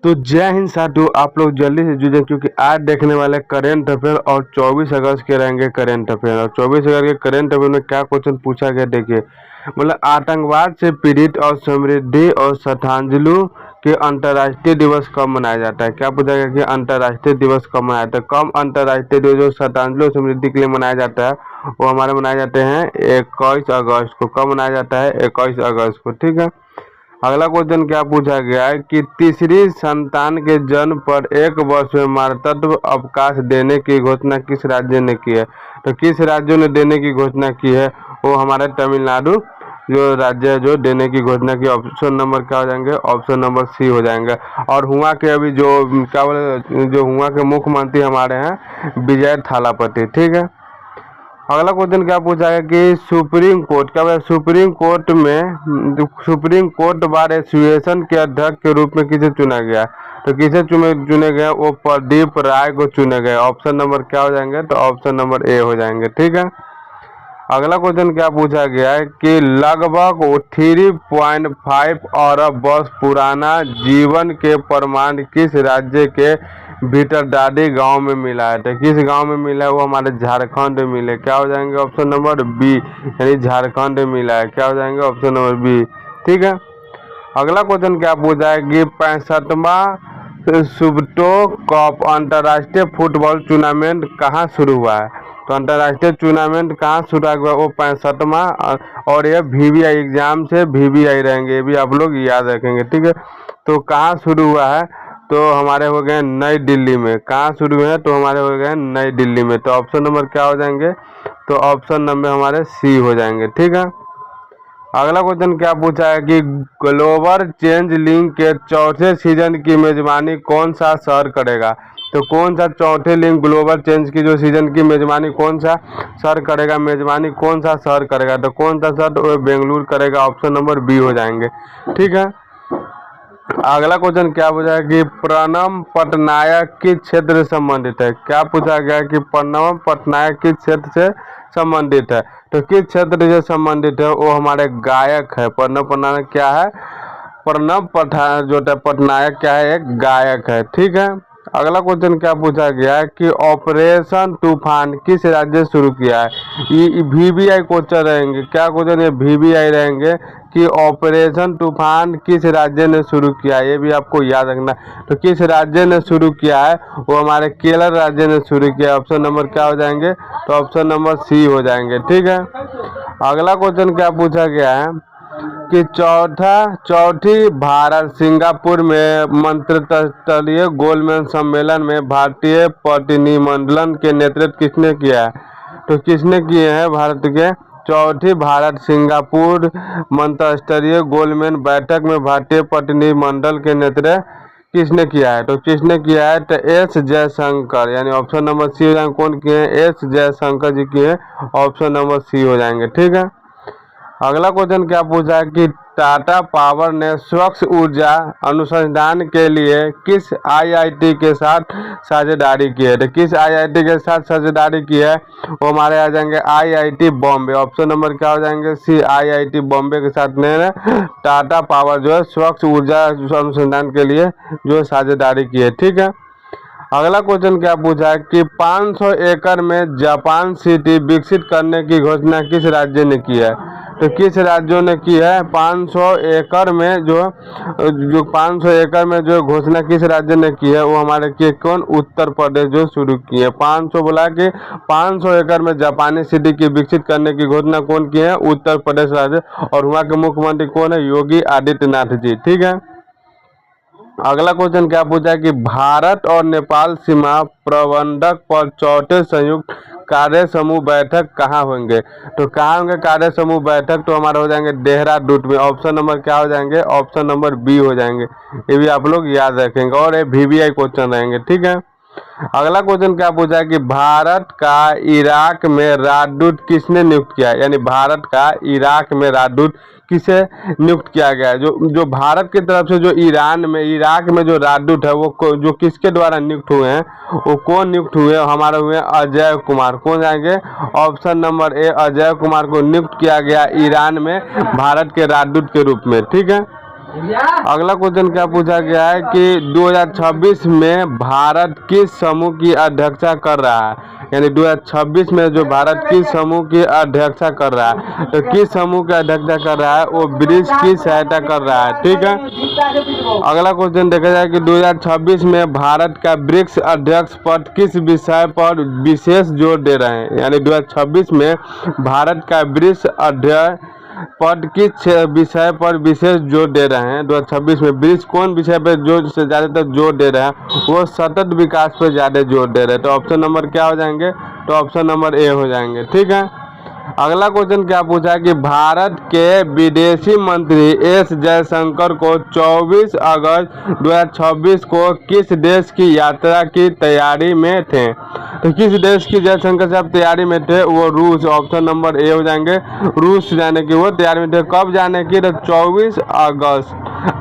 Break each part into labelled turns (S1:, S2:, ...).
S1: तो जय हिंद साथियों, आप लोग जल्दी से जुड़े क्योंकि आज देखने वाले करंट अफेयर और 24 अगस्त के रहेंगे करंट अफेयर। और 24 अगस्त के करंट अफेयर में क्या क्वेश्चन पूछा गया देखिए। मतलब आतंकवाद से पीड़ित और समृद्धि और श्रद्धांजलि के अंतर्राष्ट्रीय दिवस कब मनाया जाता है। क्या पूछा गया कि अंतर्राष्ट्रीय दिवस कब मनाया जाता है। कब अंतर्राष्ट्रीय दिवस जो श्रद्धांजलि और समृद्धि के लिए मनाया जाता है वो हमारे मनाए जाते हैं 21 अगस्त को। कब मनाया जाता है? 21 अगस्त को। ठीक है। अगला क्वेश्चन क्या पूछा गया है कि तीसरी संतान के जन्म पर 1 वर्ष में मातृत्व अवकाश देने की घोषणा किस राज्य ने की है। तो किस राज्यों ने देने की घोषणा की है? वो हमारे तमिलनाडु जो राज्य है जो देने की घोषणा की। ऑप्शन नंबर क्या हो जाएंगे? ऑप्शन नंबर सी हो जाएंगे। और हुआ के अभी जो क्या बोले जो हुआ के मुख्यमंत्री हमारे हैं विजय थालापति। ठीक है। अगला क्वेश्चन क्या पूछा है कि सुप्रीम कोर्ट क्या बोला सुप्रीम कोर्ट बार एसोसिएशन के अध्यक्ष के रूप में किसे चुना गया। तो किसे चुने गए? वो प्रदीप राय को चुने गए। ऑप्शन नंबर क्या हो जाएंगे? तो ऑप्शन नंबर ए हो जाएंगे। ठीक है। अगला क्वेश्चन क्या पूछा गया है कि लगभग 3.5 अरब वर्ष पुराना जीवन के प्रमाण किस राज्य के भीतरडाडी गांव में मिला है। तो किस गांव में मिला है? वो हमारे झारखंड में मिले। क्या हो जाएंगे? ऑप्शन नंबर बी, यानी झारखंड में मिला है। क्या हो जाएंगे? Option number B. ठीक है। अगला क्वेश्चन क्या पूछा है कि 65वां सुब्रतो कप अंतर्राष्ट्रीय फुटबॉल टूर्नामेंट कहाँ शुरू हुआ है। तो अंतर्राष्ट्रीय टूर्नामेंट कहाँ शुरू हुआ? वो 65वां। और ये VVI एग्जाम से VVI रहेंगे, ये भी आप लोग याद रखेंगे। ठीक है। तो कहाँ शुरू हुआ है? तो हमारे हो गए नई दिल्ली में। कहाँ शुरू हुए हैं? तो हमारे हो गए नई दिल्ली में। तो ऑप्शन नंबर क्या हो जाएंगे? तो ऑप्शन नंबर हमारे सी हो जाएंगे। ठीक है। अगला क्वेश्चन क्या पूछा है कि ग्लोबल चेंज लिंक के चौथे सीजन की मेजबानी कौन सा शहर करेगा। तो कौन सा चौथे लिंक ग्लोबल चेंज की जो सीजन की मेजबानी कौन सा शहर करेगा? मेजबानी कौन सा शहर करेगा? तो कौन सा शहर? तो बेंगलुरु करेगा। ऑप्शन नंबर बी हो जाएंगे। ठीक है। अगला क्वेश्चन क्या पूछा है कि प्रणब पटनायक किस क्षेत्र से संबंधित है। क्या पूछा गया है कि प्रणब पटनायक किस क्षेत्र से संबंधित है। तो किस क्षेत्र से संबंधित है? वो हमारे गायक है। प्रणब पटनायक क्या है? पटनायक क्या है? एक गायक है। ठीक है। अगला क्वेश्चन क्या पूछा गया है कि ऑपरेशन तूफान किस राज्य से शुरू किया है। ये VVI क्वेश्चन रहेंगे। क्या क्वेश्चन? ये VVI रहेंगे कि ऑपरेशन तूफान किस राज्य ने शुरू किया है। ये भी आपको याद रखना। तो किस राज्य ने शुरू किया है? वो हमारे केरल राज्य ने शुरू किया है। ऑप्शन नंबर क्या हो जाएंगे? तो ऑप्शन नंबर सी हो जाएंगे। ठीक है। अगला क्वेश्चन क्या पूछा गया है कि चौथी भारत सिंगापुर में मंत्रिस्तरीय गोलमेज सम्मेलन में भारतीय प्रतिनिधिमंडल के नेतृत्व किसने किया है। तो किसने किए हैं? भारत के चौथी भारत सिंगापुर मंत्रिस्तरीय गोलमेज बैठक में भारतीय प्रतिनिधिमंडल के नेतृत्व किसने किया है। तो किसने किया है? तो एस जयशंकर, यानी ऑप्शन नंबर सी हो जाएंगे। कौन किए हैं? एस जयशंकर जी किए। ऑप्शन नंबर सी हो जाएंगे। ठीक है। अगला क्वेश्चन क्या पूछा है कि टाटा पावर ने स्वच्छ ऊर्जा अनुसंधान के लिए किस IIT के साथ साझेदारी की है। तो किस IIT के साथ साझेदारी की है? वो हमारे आ जाएंगे IIT बॉम्बे। ऑप्शन नंबर क्या हो जाएंगे? सी, IIT बॉम्बे के साथ ने टाटा पावर जो है स्वच्छ ऊर्जा अनुसंधान के लिए जो साझेदारी की है। ठीक है। अगला क्वेश्चन क्या पूछा है कि 500 एकड़ में जापान सिटी विकसित करने की घोषणा किस राज्य ने की है। तो किस राज्यों ने की है? 500 एकड़ में जो 500 एकड़ में जो घोषणा किस राज्य ने की है? वो हमारे के कौन? उत्तर प्रदेश जो शुरू की है। 500 बोला कि 500 एकड़ में जापानी सिटी की विकसित करने की घोषणा कौन की है? उत्तर प्रदेश राज्य। और वहाँ के मुख्यमंत्री कौन है? योगी आदित्यनाथ जी। ठीक है। अगला क्वेश्चन क्या पूछा है कि भारत और नेपाल सीमा प्रबंधक पर चौथे संयुक्त कार्य समूह बैठक कहाँ होंगे। तो कहाँ होंगे कार्य समूह बैठक? तो हमारे हो जाएंगे देहरादून में। ऑप्शन नंबर क्या हो जाएंगे? ऑप्शन नंबर बी हो जाएंगे। ये भी आप लोग याद रखेंगे और ये VVI क्वेश्चन रहेंगे। ठीक है। अगला क्वेश्चन क्या पूछा है कि भारत का इराक में राजदूत किसने नियुक्त किया है। यानी भारत का इराक में राजदूत किसे नियुक्त किया गया है। जो भारत की तरफ से जो इराक में जो राजदूत है वो जो किसके द्वारा नियुक्त हुए हैं? वो कौन नियुक्त हुए? हमारे हुए अजय कुमार। कौन जाएंगे? Option number A, Ajay Kumar को नियुक्त किया गया ईरान में भारत के राजदूत के रूप में। ठीक है। अगला क्वेश्चन क्या पूछा गया है कि 2026 में भारत किस समूह की अध्यक्षता कर रहा है, यानी 2026 में जो भारत किस समूह की अध्यक्षता कर रहा है, तो किस समूह की अध्यक्षता कर रहा है, वो ब्रिक्स की सहायता कर रहा है। ठीक है। अगला क्वेश्चन देखा जाए कि 2026 में भारत का ब्रिक्स अध्यक्ष पद किस विषय पर विशेष जोर दे रहे हैं, यानी 2026 में भारत का ब्रिक्स अध्यक्ष पद किस विषय पर विशेष जोर दे रहे हैं। 2026 में ब्रिक्स कौन विषय पर जोर से ज़्यादातर जोर दे रहे हैं, वो सतत विकास पर ज़्यादा जोर दे रहे हैं। तो ऑप्शन नंबर क्या हो जाएंगे, तो ऑप्शन नंबर ए हो जाएंगे। ठीक है। अगला क्वेश्चन क्या पूछा है कि भारत के विदेशी मंत्री एस जयशंकर को 24 अगस्त 2026 को किस देश की यात्रा की तैयारी में थे, तो किस देश की जयशंकर साहब तैयारी में थे, वो रूस। ऑप्शन नंबर ए हो जाएंगे, रूस जाने की वो तैयारी में थे। कब जाने की, तो 24 अगस्त,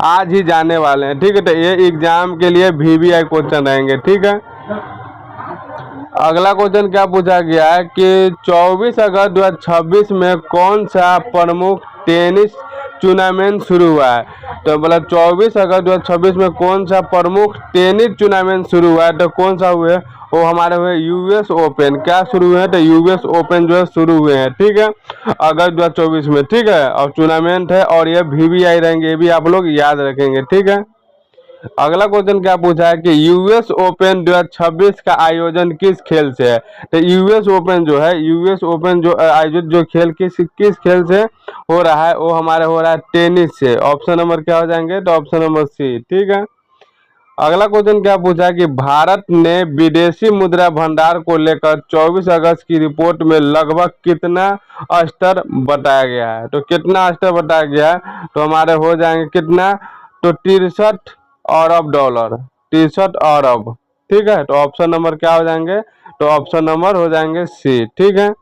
S1: आज ही जाने वाले हैं। ठीक है। तो ये एग्जाम के लिए VBI क्वेश्चन रहेंगे। ठीक है। अगला क्वेश्चन क्या पूछा गया है कि 24 अगस्त 2026 में कौन सा प्रमुख टेनिस टूर्नामेंट शुरू हुआ है, तो मतलब 24 अगस्त 2026 में कौन सा प्रमुख टेनिस टूर्नामेंट शुरू हुआ है, तो कौन सा हुए, वो हमारे हुए US ओपन। क्या शुरू हुए हैं, तो US ओपन जो है शुरू हुए हैं। ठीक है। अगस्त 2024 में। ठीक है। और टूर्नामेंट है और ये VBI रहेंगे, ये भी आप लोग याद रखेंगे। ठीक है। अगला क्वेश्चन क्या पूछा है कि US ओपन 2026 का आयोजन किस खेल से है, तो US ओपन जो है, US ओपन जो आयोजित जो खेल किस खेल से हो रहा है, वो हमारे हो रहा है टेनिस से। ऑप्शन नंबर क्या हो जाएंगे, तो ऑप्शन नंबर सी। ठीक है। अगला क्वेश्चन क्या पूछा है कि भारत ने विदेशी मुद्रा भंडार को लेकर 24 अगस्त की रिपोर्ट में लगभग कितना स्तर बताया गया है, तो कितना स्तर बताया गया है, तो हमारे हो जाएंगे कितना, तो 63 अरब डॉलर, 63 अरब। ठीक है। तो ऑप्शन नंबर क्या हो जाएंगे, तो ऑप्शन नंबर हो जाएंगे सी। ठीक है।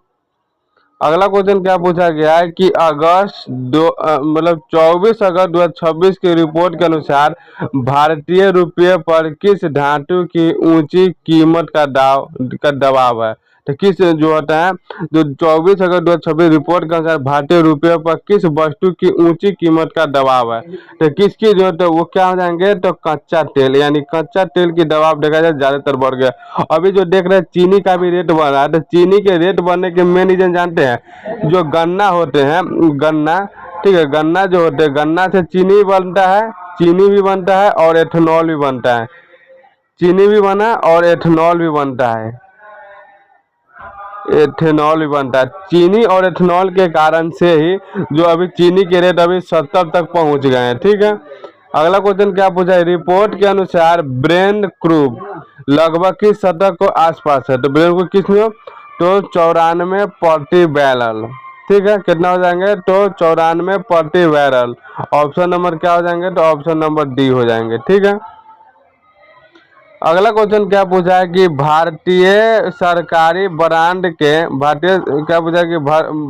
S1: अगला क्वेश्चन क्या पूछा गया है कि मतलब 24 अगस्त 2026 की रिपोर्ट के अनुसार भारतीय रुपये पर किस धातु की ऊंची कीमत का दबाव है, तो किस जो होता है, जो 24 अगस्त 2026 रिपोर्ट के अनुसार भारतीय रुपये पर किस वस्तु की ऊंची कीमत का दबाव है, तो किसकी जो है वो क्या हो जाएंगे, तो कच्चा तेल, यानी कच्चा तेल की दबाव देखा जाए ज्यादातर बढ़ गया। अभी जो देख रहे हैं चीनी का भी रेट बढ़ रहा है, तो चीनी के रेट बढ़ने के मेन रीजन जानते हैं, जो गन्ना होते हैं, गन्ना। ठीक है। गन्ना जो होते हैं, गन्ना से चीनी बनता है, चीनी भी बनता है और एथेनॉल भी बनता है, चीनी भी बना और एथेनॉल भी बनता है, एथेनॉल भी बनता है। चीनी और एथेनॉल के कारण से ही जो अभी चीनी के रेट अभी 70 तक पहुंच गए हैं। ठीक है। अगला क्वेश्चन क्या पूछा है, रिपोर्ट के अनुसार ब्रेन क्रूब लगभग किस सतह को आसपास है, तो ब्रेन क्रूब किस में, तो 94 प्रति बैरल। ठीक है। कितना हो जाएंगे, तो 94 प्रति बैरल। ऑप्शन नंबर क्या हो जाएंगे, तो ऑप्शन नंबर डी हो जाएंगे। ठीक है। अगला क्वेश्चन क्या पूछा है कि भारतीय सरकारी ब्रांड के भारतीय क्या पूछा है कि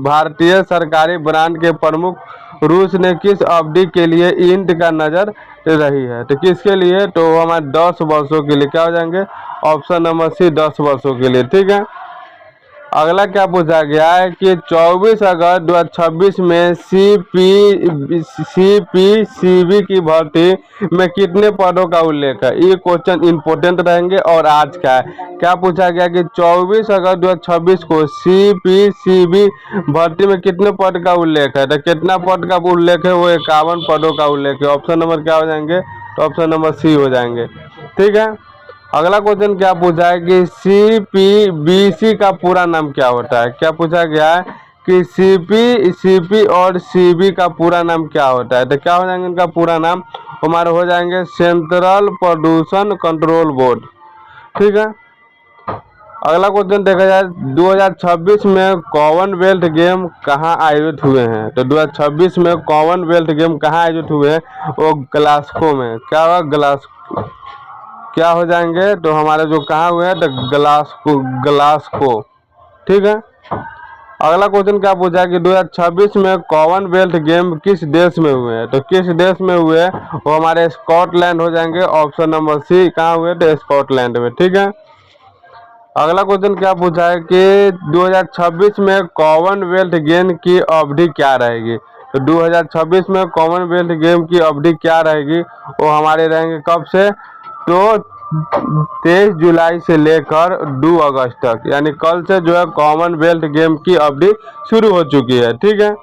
S1: भारतीय सरकारी ब्रांड के प्रमुख रूस ने किस अवधि के लिए ईंट का नजर रही है, तो किसके लिए, तो वो हमारे 10 वर्षों के लिए क्या हो जाएंगे, ऑप्शन नंबर सी 10 वर्षों के लिए। ठीक है। अगला क्या पूछा गया है कि 24 अगस्त 2026 में CPCB की भर्ती में कितने पदों का उल्लेख है, ये क्वेश्चन इंपोर्टेंट रहेंगे और आज का है। क्या पूछा गया कि 24 अगस्त 2026 को CPCB भर्ती में कितने पद का उल्लेख है, तो कितना पद का उल्लेख है, वो 51 पदों का उल्लेख है। ऑप्शन नंबर क्या हो जाएंगे, तो ऑप्शन नंबर सी हो जाएंगे। ठीक है। अगला क्वेश्चन क्या पूछा है कि CPBC का पूरा नाम क्या होता है, क्या पूछा गया है कि CP और CB का पूरा नाम क्या होता है, तो क्या हो जाएंगे इनका पूरा नाम, हमारे हो जाएंगे सेंट्रल प्रदूषण कंट्रोल बोर्ड। ठीक है। अगला क्वेश्चन देखा जाए 2026 में कॉमनवेल्थ गेम कहाँ आयोजित हुए हैं, तो 2026 में कॉमनवेल्थ गेम कहाँ आयोजित हुए हैं, वो ग्लासगो में। क्या हुआ, ग्लासगो क्या हो जाएंगे, तो हमारे जो कहाँ हुए हैं, तो ग्लासगो। ठीक है। अगला क्वेश्चन क्या पूछा है कि 2026 में कॉमनवेल्थ गेम किस देश में हुए हैं, तो किस देश में हुए हैं, वो हमारे स्कॉटलैंड हो जाएंगे। ऑप्शन नंबर सी कहाँ हुए, तो स्कॉटलैंड में। ठीक है। अगला क्वेश्चन क्या पूछा है कि 2026 में कॉमनवेल्थ गेम की अवधि क्या रहेगी, तो 2026 में कॉमनवेल्थ गेम की अवधि क्या रहेगी, वो हमारे रहेंगे कब से, तो 23 जुलाई से लेकर 2 अगस्त तक, यानी कल से जो है कॉमनवेल्थ गेम की अवधि शुरू हो चुकी है। ठीक है,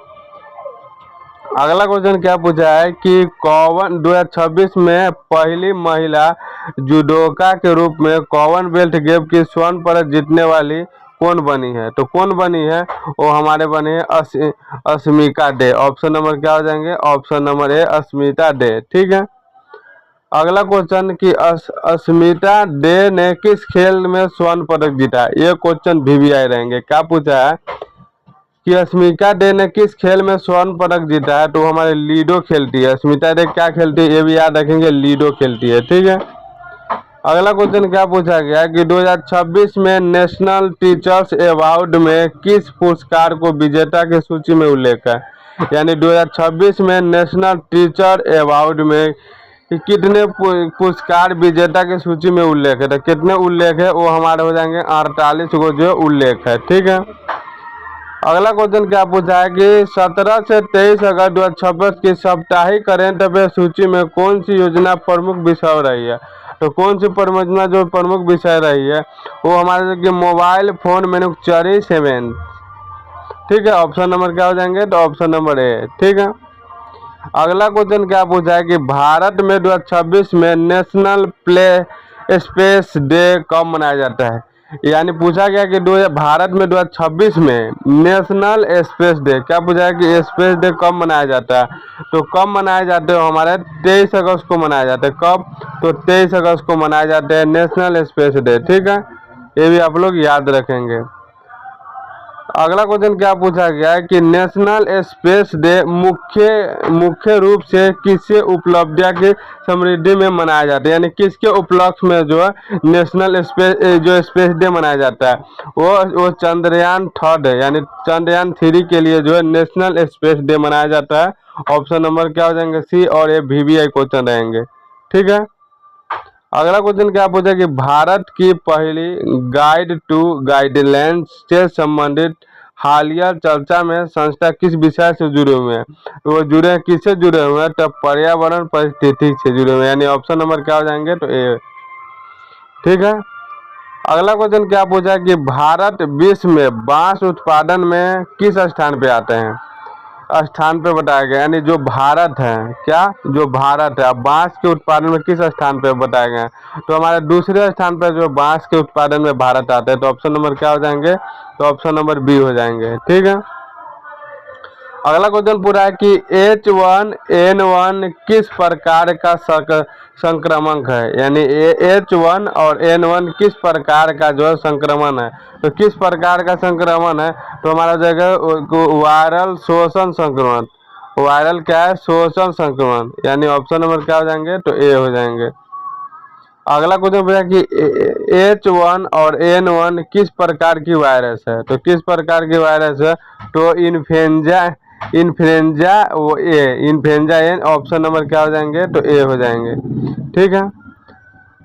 S1: अगला क्वेश्चन क्या पूछा है कि कॉमन 2026 में पहली महिला जुडोका के रूप में कॉमनवेल्थ गेम की स्वर्ण पदक जीतने वाली कौन बनी है, तो कौन बनी है, वो हमारे बने हैं अस्मिका डे। ऑप्शन नंबर क्या हो जाएंगे, option number A Asmita day. ठीक है, अगला क्वेश्चन कि अस्मिता डे ने किस खेल में स्वर्ण पदक जीता, ये क्वेश्चन VVI रहेंगे। क्या पूछा है कि अस्मिका डे ने किस खेल में स्वर्ण पदक जीता है, तो हमारे लीडो खेलती है। अस्मिता डे क्या खेलती है, ये भी याद रखेंगे, लीडो खेलती है। ठीक है, अगला क्वेश्चन क्या पूछा गया कि 2026 में नेशनल टीचर्स अवार्ड में किस पुरस्कार को विजेता की सूची में उल्लेख है, यानी 2026 में नेशनल टीचर अवार्ड में कितने पुरस्कार विजेता की सूची में उल्लेख है, तो कितने उल्लेख है, वो हमारे हो जाएंगे 48 को जो उल्लेख है। ठीक है, अगला क्वेश्चन क्या पूछा है कि 17 से 23 अगस्त 2026 की साप्ताहिक करंट अफेयर सूची में कौन सी योजना प्रमुख विषय रही है, तो कौन सी परियोजना जो प्रमुख विषय रही है, वो हमारे मोबाइल फोन मैन्युफैक्चरिंग सेवेंथ। ठीक है, ऑप्शन नंबर क्या हो जाएंगे, तो ऑप्शन नंबर ए। ठीक है, अगला क्वेश्चन क्या पूछा है कि भारत में 2026 में नेशनल प्ले स्पेस डे कब मनाया जाता है, यानी पूछा गया कि भारत में 2026 में नेशनल स्पेस डे, क्या पूछा है कि स्पेस डे कब मनाया जाता है, तो कब मनाया जाते हैं, हमारे 23 अगस्त को मनाया जाता है। कब, तो 23 अगस्त को मनाया जाता है नेशनल स्पेस डे। ठीक है, ये भी आप लोग याद रखेंगे। अगला क्वेश्चन क्या पूछा गया है कि नेशनल स्पेस डे मुख्य रूप से किससे उपलब्धियां की समृद्धि में मनाया जाता है, यानी किसके उपलक्ष्य में जो है नेशनल स्पेस डे मनाया जाता है, वो चंद्रयान 3 है, यानी चंद्रयान 3 के लिए जो है नेशनल स्पेस डे मनाया जाता है। ऑप्शन नंबर क्या हो जाएंगे, सी, और ये VVI क्वेश्चन रहेंगे। ठीक है, अगला क्वेश्चन क्या पूछा कि भारत की पहली गाइड टू गाइडलाइंस से संबंधित हालिया चर्चा में संस्था किस विषय से जुड़े हुए हैं, तो वो जुड़े हैं, किससे जुड़े हुए हैं, तो पर्यावरण परिस्थिति से जुड़े हुए हैं, यानी ऑप्शन नंबर क्या हो जाएंगे, तो ए। ठीक है, अगला क्वेश्चन क्या पूछा कि भारत विश्व में बांस उत्पादन में किस स्थान पे आते हैं, स्थान पे बताया गया, यानी जो भारत है, क्या जो भारत है बांस के उत्पादन में किस स्थान पे बताया गया है, तो हमारे दूसरे स्थान पे जो बांस के उत्पादन में भारत आता है, तो ऑप्शन नंबर क्या हो जाएंगे, तो ऑप्शन नंबर बी हो जाएंगे। ठीक है, अगला क्वेश्चन पूरा है कि H1N1 किस प्रकार का संक्रमण है, यानी H1 और N1 किस प्रकार का जो है संक्रमण है, तो किस प्रकार का संक्रमण है, तो हमारा जगह वायरल शोषण संक्रमण, वायरल क्या है, शोषण संक्रमण, यानी ऑप्शन नंबर क्या हो जाएंगे, तो ए हो जाएंगे। अगला क्वेश्चन पूछा कि H1 और N1 किस प्रकार की वायरस है, तो किस प्रकार की वायरस है, तो इन्फ्लुएंजा वो ए, इन्फ्लुएंजा ए, ऑप्शन नंबर क्या हो जाएंगे, तो ए हो जाएंगे। ठीक है,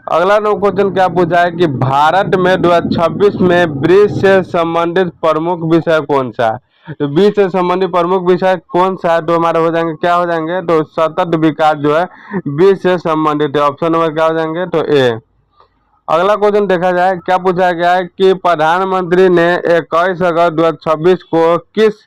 S1: अगला क्वेश्चन क्या पूछा है कि भारत में 2026 में वृक्ष से संबंधित प्रमुख विषय कौन सा है, तो वृक्ष से संबंधित प्रमुख विषय कौन सा है, तो हमारे हो जाएंगे, क्या हो जाएंगे, तो सतत विकास जो है वृक्ष से संबंधित है। ऑप्शन नंबर क्या हो जाएंगे, तो ए। अगला क्वेश्चन देखा जाए, क्या पूछा गया है कि प्रधानमंत्री ने 21 अगस्त 2026 को किस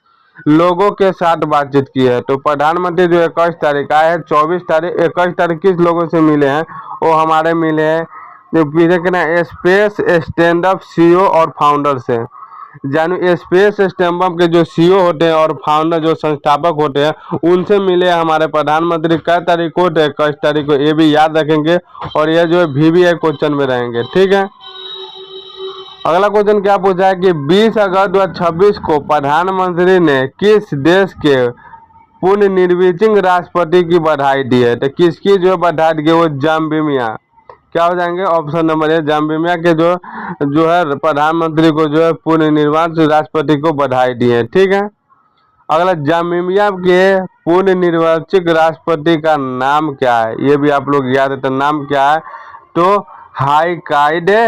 S1: लोगों के साथ बातचीत की है, तो प्रधानमंत्री जो 21 तारीख आए हैं, 21 तारीख किस लोगों से मिले हैं, वो हमारे मिले हैं जो स्पेस स्टैंड अप CEO और फाउंडर से। जानू स्पेस स्टैंड अप के जो CEO होते हैं और फाउंडर जो संस्थापक होते हैं, उनसे मिले हमारे प्रधानमंत्री कै तारीख को, 21 तारीख को, ये भी याद रखेंगे, और ये जो है VVI क्वेश्चन में रहेंगे। ठीक है, अगला क्वेश्चन क्या पूछा है कि 20 अगस्त 2026 को प्रधानमंत्री ने किस देश के पुनः निर्वाचित राष्ट्रपति की बधाई दी है, तो किसकी जो बधाई दी, वो जाम्बिया, क्या हो जाएंगे, ऑप्शन नंबर ए, जाम्बिया के जो है प्रधानमंत्री को जो है पुनः निर्वाचित राष्ट्रपति को बधाई दी है। ठीक है, अगला जाम्बिया के पुनः निर्वाचित राष्ट्रपति का नाम क्या है, ये भी आप लोग याद है, तो नाम क्या है, तो हाइकाइडे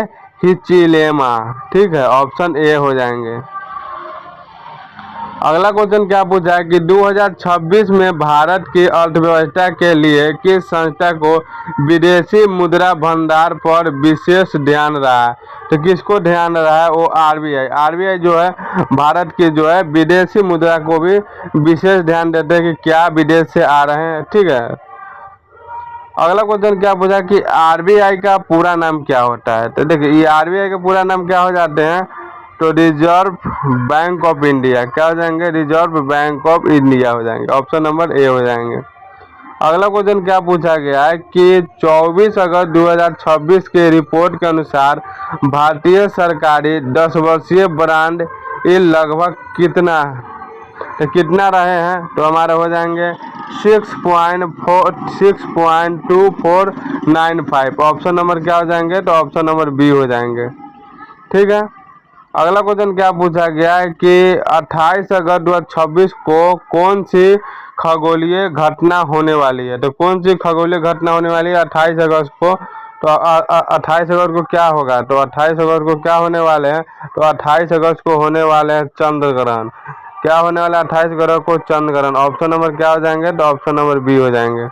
S1: हिचिलेमा। ठीक है, ऑप्शन ए हो जाएंगे। अगला क्वेश्चन क्या पूछा है कि 2026 में भारत की अर्थव्यवस्था के लिए किस संस्था को विदेशी मुद्रा भंडार पर विशेष ध्यान रहा है? तो किसको ध्यान रहा है? वो आरबीआई। आरबीआई जो है भारत की जो है विदेशी मुद्रा को भी विशेष ध्यान देते हैं कि क्या विदेश से आ रहे हैं। ठीक है। अगला क्वेश्चन क्या पूछा कि आरबीआई का पूरा नाम क्या होता है? तो देखिए ये आरबीआई का पूरा नाम क्या हो जाते हैं? तो रिजर्व बैंक ऑफ इंडिया। क्या हो जाएंगे? रिजर्व बैंक ऑफ इंडिया हो जाएंगे। ऑप्शन नंबर ए हो जाएंगे। अगला क्वेश्चन क्या पूछा गया है कि 24 अगस्त 2026 के रिपोर्ट के अनुसार भारतीय सरकारी 10 वर्षीय बॉन्ड यील्ड लगभग कितना, तो कितना रहे हैं? तो हमारे हो जाएंगे 6.2495। ऑप्शन नंबर क्या हो जाएंगे? तो ऑप्शन नंबर बी हो जाएंगे। ठीक है। अगला क्वेश्चन क्या पूछा गया है कि 28 अगस्त 2026 को कौन सी खगोलीय घटना होने वाली है? तो कौन सी खगोलीय घटना होने वाली है 28 अगस्त को? तो 28 अगस्त को क्या होगा? तो 28 अगस्त को क्या होने वाले हैं? तो 28 अगस्त को होने वाले हैं चंद्र ग्रहण। क्या होने वाला है 28 अगस्त को? चंद्र ग्रहण। ऑप्शन नंबर क्या हो जाएंगे? तो ऑप्शन नंबर बी हो जाएंगे।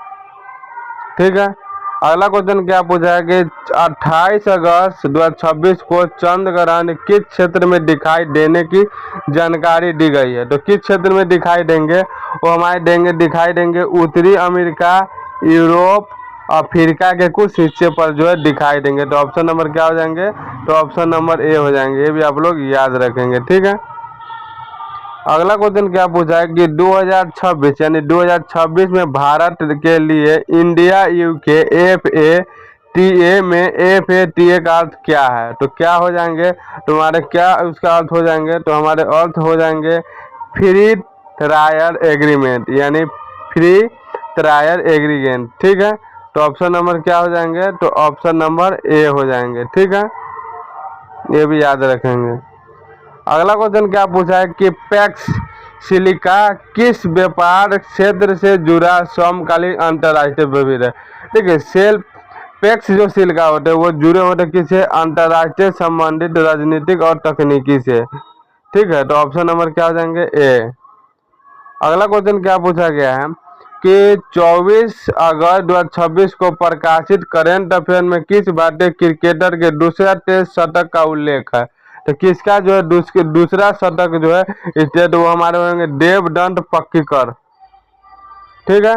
S1: ठीक है। अगला क्वेश्चन क्या पूछा है कि 28 अगस्त 2026 को चंद्र ग्रहण किस क्षेत्र में दिखाई देने की जानकारी दी गई है? तो किस क्षेत्र में दिखाई देंगे? वो हमारे दिखाई देंगे उत्तरी अमेरिका, यूरोप, अफ्रीका के कुछ हिस्से पर जो है दिखाई देंगे। तो ऑप्शन नंबर क्या हो जाएंगे? तो ऑप्शन नंबर ए हो जाएंगे। ये भी आप लोग याद रखेंगे। ठीक है। अगला क्वेश्चन क्या पूछा है कि 2026 यानी 2026 में भारत के लिए इंडिया यूके FATA में FATA का अर्थ क्या है? तो क्या हो जाएंगे? तो हमारे क्या उसका अर्थ हो जाएंगे? तो हमारे अर्थ हो जाएंगे फ्री ट्रायल एग्रीमेंट यानी फ्री ट्रायल एग्रीमेंट। ठीक है। तो ऑप्शन नंबर क्या हो जाएंगे? तो ऑप्शन नंबर ए हो जाएंगे। ठीक है। ये भी याद रखेंगे। अगला क्वेश्चन क्या पूछा है कि पैक्स सिलिका किस व्यापार क्षेत्र से जुड़ा समकालीन अंतर्राष्ट्रीय व्यापार है? ठीक है। सेल पैक्स जो सिलिका होते हैं वो जुड़े होते किससे? अंतर्राष्ट्रीय संबंधित राजनीतिक और तकनीकी से। ठीक है। तो ऑप्शन नंबर क्या हो जाएंगे? ए। अगला क्वेश्चन क्या पूछा गया है कि 24 अगस्त 2026 को प्रकाशित करंट अफेयर में किस भारतीय क्रिकेटर के दूसरा टेस्ट शतक का उल्लेख है? तो किसका जो है दूसरा शतक जो है स्टेट वो हमारे होंगे देवदत्त पक्कीकर। ठीक है।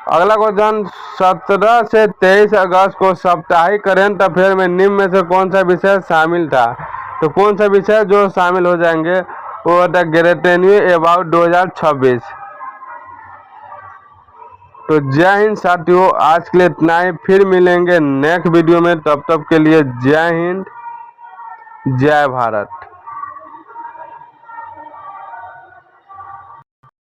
S1: अगला क्वेश्चन 17 से 23 अगस्त को साप्ताहिक करंट अफेयर में निम्न में से कौन सा विषय शामिल था? तो कौन सा विषय जो शामिल हो जाएंगे वो होता है ग्रेटेन्यू अबाउट 2026। तो जय हिंद साथियों, आज के लिए इतना ही। फिर मिलेंगे नेक्स्ट वीडियो में। तब तक के लिए जय हिंद, जय भारत।